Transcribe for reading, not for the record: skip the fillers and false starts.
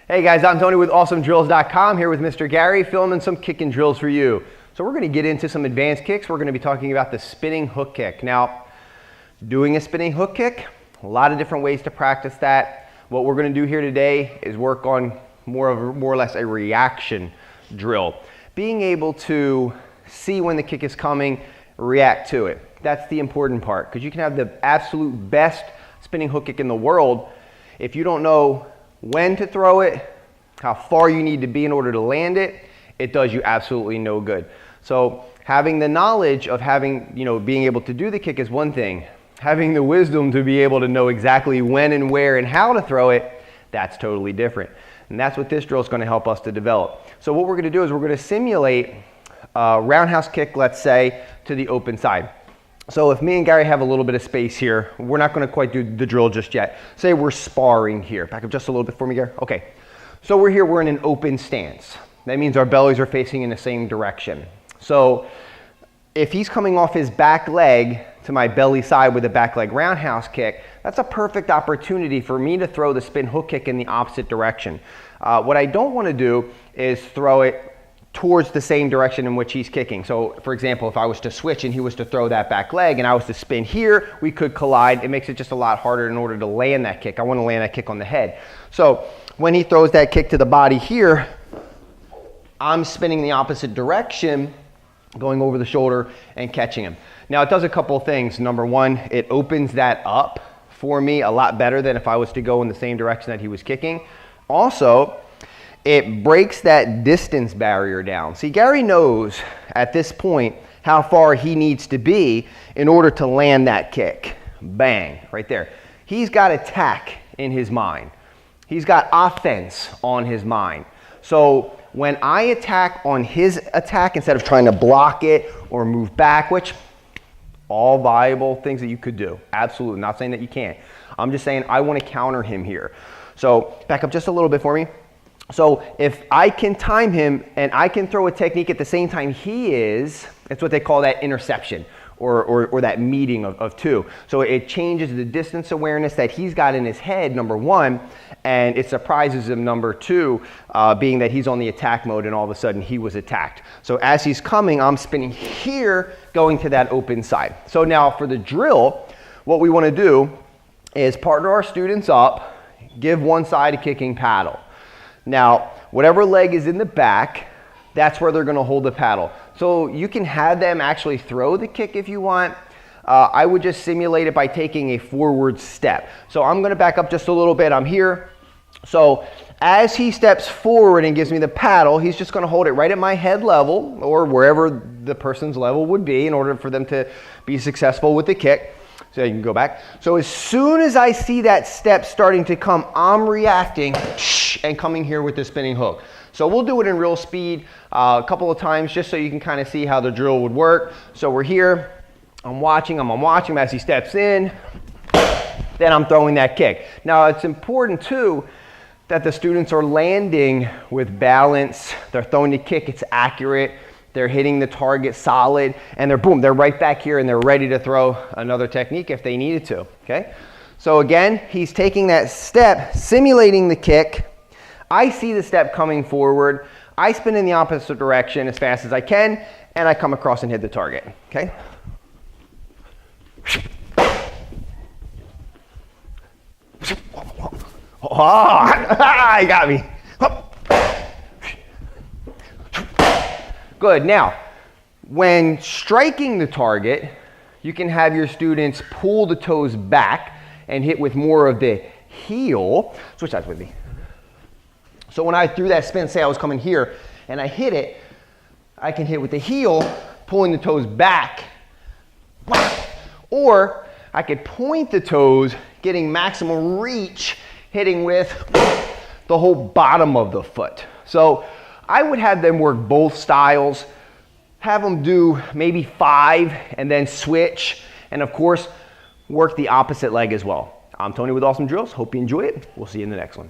Hey guys, I'm Tony with AwesomeDrills.com here with Mr. Gary filming some kicking drills for you. So we're going to get into some advanced kicks. We're going to be talking about the spinning hook kick. Now, doing a spinning hook kick, a lot of different ways to practice that. What we're going to do here today is work on more or less a reaction drill. Being able to see when the kick is coming, react to it. That's the important part, because you can have the absolute best spinning hook kick in the world. If you don't know when to throw it, how far you need to be in order to land it, it does you absolutely no good. So having the knowledge of being able to do the kick is one thing. Having the wisdom to be able to know exactly when and where and how to throw it, that's totally different. And that's what this drill is going to help us to develop. So what we're going to do is we're going to simulate a roundhouse kick, let's say, to the open side. So if me and Gary have a little bit of space here, we're not going to quite do the drill just yet. Say we're sparring here. Back up just a little bit for me, Gary. Okay. So we're here, we're in an open stance. That means our bellies are facing in the same direction. So if he's coming off his back leg to my belly side with a back leg roundhouse kick, that's a perfect opportunity for me to throw the spin hook kick in the opposite direction. What I don't want to do is throw it towards the same direction in which he's kicking. So for example, if I was to switch and he was to throw that back leg and I was to spin here, we could collide. It makes it just a lot harder in order to land that kick. I want to land that kick on the head. So when he throws that kick to the body here, I'm spinning the opposite direction, going over the shoulder and catching him. Now it does a couple of things. Number one, it opens that up for me a lot better than if I was to go in the same direction that he was kicking. Also, it breaks that distance barrier down. See, Gary knows at this point how far he needs to be in order to land that kick. Bang, right there. He's got attack in his mind. He's got offense on his mind. So when I attack on his attack, instead of trying to block it or move back, which all viable things that you could do. Absolutely, not saying that you can't. I'm just saying I want to counter him here. So back up just a little bit for me. So if I can time him and I can throw a technique at the same time he is, it's what they call that interception or that meeting of two. So it changes the distance awareness that he's got in his head, number one, and it surprises him, number two, being that he's on the attack mode and all of a sudden he was attacked. So as he's coming, I'm spinning here, going to that open side. So now for the drill, what we want to do is partner our students up, give one side a kicking paddle. Now, whatever leg is in the back, that's where they're going to hold the paddle. So you can have them actually throw the kick if you want. I would just simulate it by taking a forward step. So I'm going to back up just a little bit. I'm here. So as he steps forward and gives me the paddle, he's just going to hold it right at my head level or wherever the person's level would be in order for them to be successful with the kick. So you can go back. So as soon as I see that step starting to come, I'm reacting and coming here with the spinning hook. So we'll do it in real speed a couple of times just so you can kind of see how the drill would work. So we're here. I'm watching him as he steps in. Then I'm throwing that kick. Now it's important too that the students are landing with balance. They're throwing the kick. It's accurate. They're hitting the target solid, and they're right back here and they're ready to throw another technique if they needed to, okay? So again, he's taking that step, simulating the kick. I see the step coming forward. I spin in the opposite direction as fast as I can, and I come across and hit the target, okay? Oh, he got me. Good. Now, when striking the target, you can have your students pull the toes back and hit with more of the heel. Switch sides with me. So when I threw that spin, say I was coming here and I hit it, I can hit with the heel, pulling the toes back. Or I could point the toes, getting maximum reach, hitting with the whole bottom of the foot. So I would have them work both styles, have them do maybe 5 and then switch, and of course, work the opposite leg as well. I'm Tony with Awesome Drills. Hope you enjoy it. We'll see you in the next one.